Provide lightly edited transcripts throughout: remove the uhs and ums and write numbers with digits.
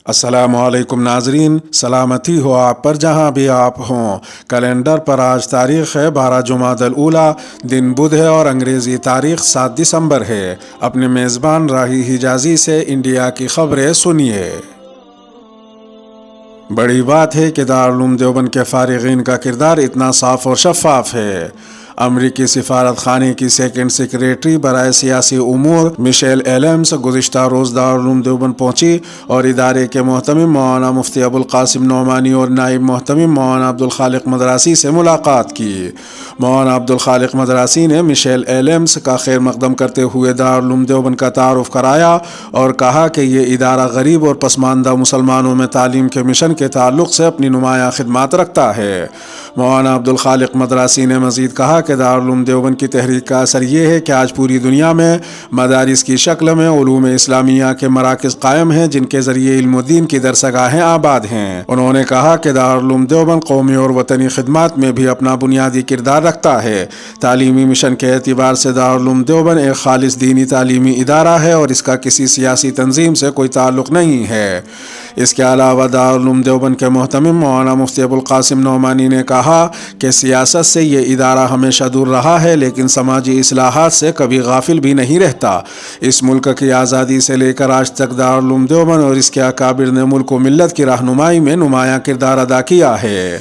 السلام علیکم ناظرین، سلامتی ہو آپ پر جہاں بھی آپ ہوں۔ کیلنڈر پر آج تاریخ ہے 12 جمادی الاولیٰ، دن بدھ ہے اور انگریزی تاریخ 7 دسمبر ہے۔ اپنے میزبان راہی حجازی سے انڈیا کی خبریں سنیے۔ بڑی بات ہے کہ دارالعلوم دیوبند کے فارغین کا کردار اتنا صاف اور شفاف ہے۔ امریکی سفارت خانے کی سیکنڈ سیکریٹری برائے سیاسی امور میشیل ایلمز گزشتہ روز دارالعلوم دیوبند پہنچی اور ادارے کے محتمم مولانا مفتی ابوالقاسم نعمانی اور نائب محتمم مولانا عبدالخالق مدراسی سے ملاقات کی۔ مولانا عبدالخالق مدراسی نے میشیل ایلمز کا خیر مقدم کرتے ہوئے دارالعلوم دیوبند کا تعارف کرایا اور کہا کہ یہ ادارہ غریب اور پسماندہ مسلمانوں میں تعلیم کے مشن کے تعلق سے اپنی نمایاں خدمات رکھتا ہے۔ مولانا عبدالخالق مدراسی نے مزید کہا کہ دارالعلوم دیوبند کی تحریک کا اثر یہ ہے کہ آج پوری دنیا میں مدارس کی شکل میں علوم اسلامیہ کے مراکز قائم ہیں جن کے ذریعے علم و دین کی درسگاہیں آباد ہیں۔ انہوں نے کہا کہ دارالعلوم دیوبند قومی اور وطنی خدمات میں بھی اپنا بنیادی کردار رکھتا ہے۔ تعلیمی مشن کے اعتبار سے دارالعلوم دیوبند ایک خالص دینی تعلیمی ادارہ ہے اور اس کا کسی سیاسی تنظیم سے کوئی تعلق نہیں ہے۔ اس کے علاوہ دارالعلوم دیوبند کے محتمم مولانا مفتی ابوالقاسم نعمانی نے کہا کہ سیاست سے یہ ادارہ ہمیشہ دور رہا ہے لیکن سماجی اصلاحات سے کبھی غافل بھی نہیں رہتا۔ اس ملک کی آزادی سے لے کر آج تک دارالعلوم دیوبند اور اس کے اکابر نے ملک و ملت کی رہنمائی میں نمایاں کردار ادا کیا ہے۔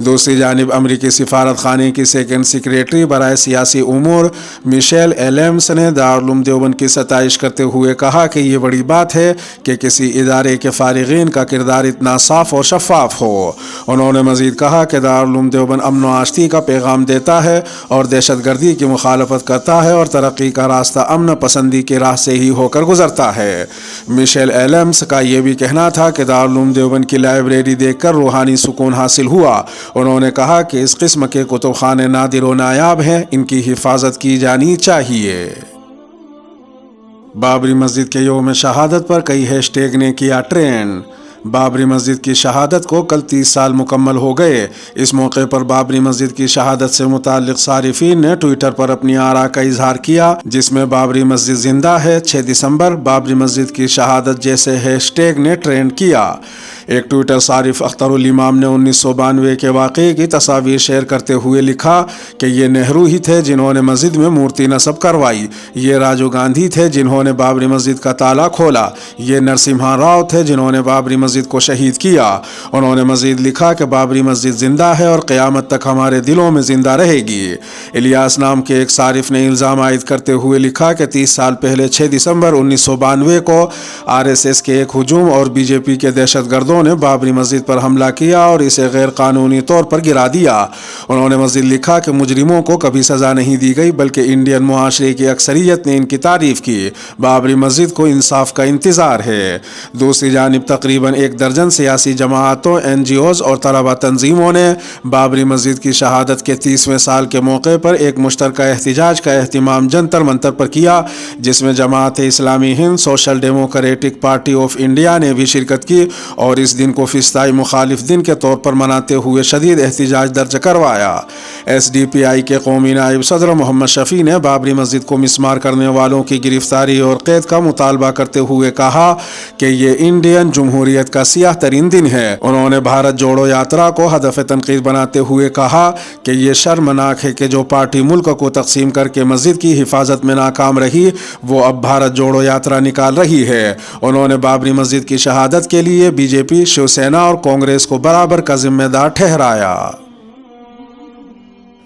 دوسری جانب امریکی سفارت خانے کی سیکنڈ سیکریٹری برائے سیاسی امور میشیل ایلمز نے دارالعلوم دیوبند کی ستائش کرتے ہوئے کہا کہ یہ بڑی بات ہے کہ کسی ادارے کے فارغین کا کردار اتنا صاف اور شفاف ہو۔ انہوں نے مزید کہا کہ دارالعلوم دیوبند امن و آشتی کا پیغام دیتا ہے اور دہشت گردی کی مخالفت کرتا ہے اور ترقی کا راستہ امن پسندی کی راہ سے ہی ہو کر گزرتا ہے۔ میشیل ایلمز کا یہ بھی کہنا تھا کہ دارالعلوم دیوبند کی لائبریری دیکھ کر روحانی سکون حاصل ہوا۔ انہوں نے کہا کہ اس قسم کے کتب خانے نادر و نایاب ہیں، ان کی حفاظت کی جانی چاہیے۔ بابری مسجد کے یوم شہادت پر کئی ہیش ٹیگ نے کیا ٹرینڈ۔ بابری مسجد کی شہادت کو کل 30 سال مکمل ہو گئے۔ اس موقع پر بابری مسجد کی شہادت سے متعلق صارفین نے ٹویٹر پر اپنی آراء کا اظہار کیا جس میں بابری مسجد زندہ ہے 6 دسمبر بابری مسجد کی شہادت جیسے ہیش ٹیگ نے ٹرینڈ کیا۔ ایک ٹویٹر صارف اختر الامام نے 1992 کے واقعے کی تصاویر شیئر کرتے ہوئے لکھا کہ یہ نہرو ہی تھے جنہوں نے مسجد میں مورتی نصب کروائی، یہ راجیو گاندھی تھے جنہوں نے بابری مسجد کا تالا کھولا، یہ نرسمہا راؤ تھے جنہوں نے بابری مسجد کو شہید کیا۔ انہوں نے مزید لکھا کہ بابری مسجد زندہ ہے اور قیامت تک ہمارے دلوں میں زندہ رہے گی۔ الیاس نام کے ایک صارف نے الزام عائد کرتے ہوئے لکھا کہ 30 سال پہلے 6 دسمبر 1992 کو RSS کے ایک ہجوم اور BJP کے دہشت گردوں نے بابری مسجد پر حملہ کیا اور اسے غیر قانونی طور پر گرا دیا۔ انہوں نے مزید لکھا کہ مجرموں کو کبھی سزا نہیں دی گئی بلکہ انڈین معاشرے کی اکثریت نے ان کی تعریف کی۔ بابری مسجد کو انصاف کا انتظار ہے۔ دوسری جانب تقریباً 1 درجن سیاسی جماعتوں، NGOs اور طلبہ تنظیموں نے بابری مسجد کی شہادت کے 30ویں سال کے موقع پر ایک مشترکہ احتجاج کا اہتمام جنتر منتر پر کیا جس میں Jamaat Islami Hind, social democratic party of India نے بھی شرکت کی اور اس دن کو فسطائی مخالف دن کے طور پر مناتے ہوئے شدید احتجاج درج کروایا۔ SDPI کے قومی نائب صدر محمد شفیع نے بابری مسجد کو مسمار کرنے والوں کی گرفتاری اور قید کا مطالبہ کرتے ہوئے کہا کہ یہ انڈین جمہوریت کا سیاہ ترین دن ہے۔ انہوں نے بھارت جوڑو یاترا کو ہدف تنقید بناتے ہوئے کہا کہ یہ شرمناک ہے کہ جو پارٹی ملک کو تقسیم کر کے مسجد کی حفاظت میں ناکام رہی وہ اب بھارت جوڑو یاترا نکال رہی ہے۔ انہوں نے بابری مسجد کی شہادت کے لیے BJP، شیو سینا اور کانگریس کو برابر کا ذمہ دار ٹھہرایا۔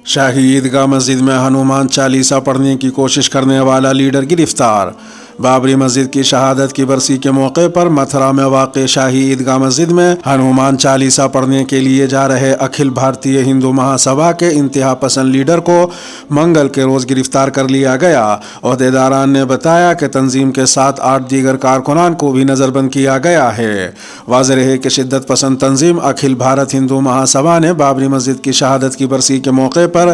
شاہی عیدگاہ مسجد میں ہنومان چالیسا پڑھنے کی کوشش کرنے والا لیڈر گرفتار۔ بابری مسجد کی شہادت کی برسی کے موقع پر متھرا میں واقع شاہی عیدگاہ مسجد میں ہنومان چالیسا پڑھنے کے لیے جا رہے اکھل بھارتی ہندو مہا سبھا کے انتہا پسند لیڈر کو منگل کے روز گرفتار کر لیا گیا۔ عہدیداران نے بتایا کہ تنظیم کے ساتھ 8 دیگر کارکنان کو بھی نظر بند کیا گیا ہے۔ واضح رہے کہ شدت پسند تنظیم اکھل بھارت ہندو مہا سبھا نے بابری مسجد کی شہادت کی برسی کے موقع پر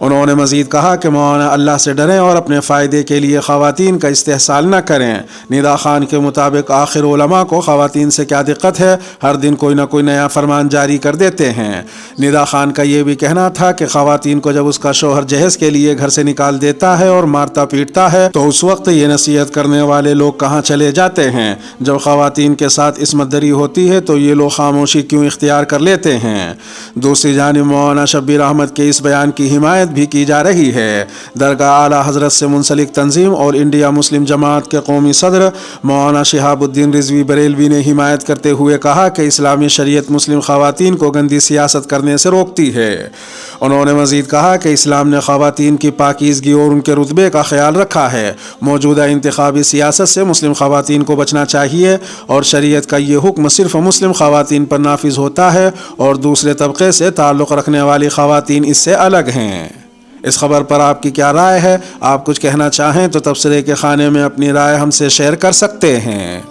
انہوں نے مزید کہا کہ مولانا اللہ سے ڈریں اور اپنے فائدے کے لیے خواتین کا استحصال نہ کریں۔ ندا خان کے مطابق آخر علماء کو خواتین سے کیا دقت ہے، ہر دن کوئی نہ کوئی نیا فرمان جاری کر دیتے ہیں۔ ندا خان کا یہ بھی کہنا تھا کہ خواتین کو جب اس کا شوہر جہیز کے لیے گھر سے نکال دیتا ہے اور مارتا پیٹتا ہے تو اس وقت یہ نصیحت کرنے والے لوگ کہاں چلے جاتے ہیں؟ جب خواتین کے ساتھ عصمت دری ہوتی ہے تو یہ لوگ خاموشی کیوں اختیار کر لیتے ہیں؟ دوسری جانب مولانا شبیر احمد کے اس بیان کی حمایت بھی کی جا رہی ہے۔ درگاہ اعلیٰ حضرت سے منسلک تنظیم اور انڈیا مسلم جماعت کے قومی صدر مولانا شہاب الدین رضوی بریلوی نے حمایت کرتے ہوئے کہا کہ اسلامی شریعت مسلم خواتین کو گندی سیاست کرنے سے روکتی ہے۔ انہوں نے مزید کہا کہ اسلام نے خواتین کی پاکیزگی اور ان کے رتبے کا خیال رکھا ہے۔ موجودہ انتخابی سیاست سے مسلم خواتین کو بچنا چاہیے اور شریعت کا یہ حکم صرف مسلم خواتین پر نافذ ہوتا ہے اور دوسرے طبقے سے تعلق رکھنے والی خواتین اس سے الگ ہیں۔ اس خبر پر آپ کی کیا رائے ہے؟ آپ کچھ کہنا چاہیں تو تبصرے کے خانے میں اپنی رائے ہم سے شیئر کر سکتے ہیں۔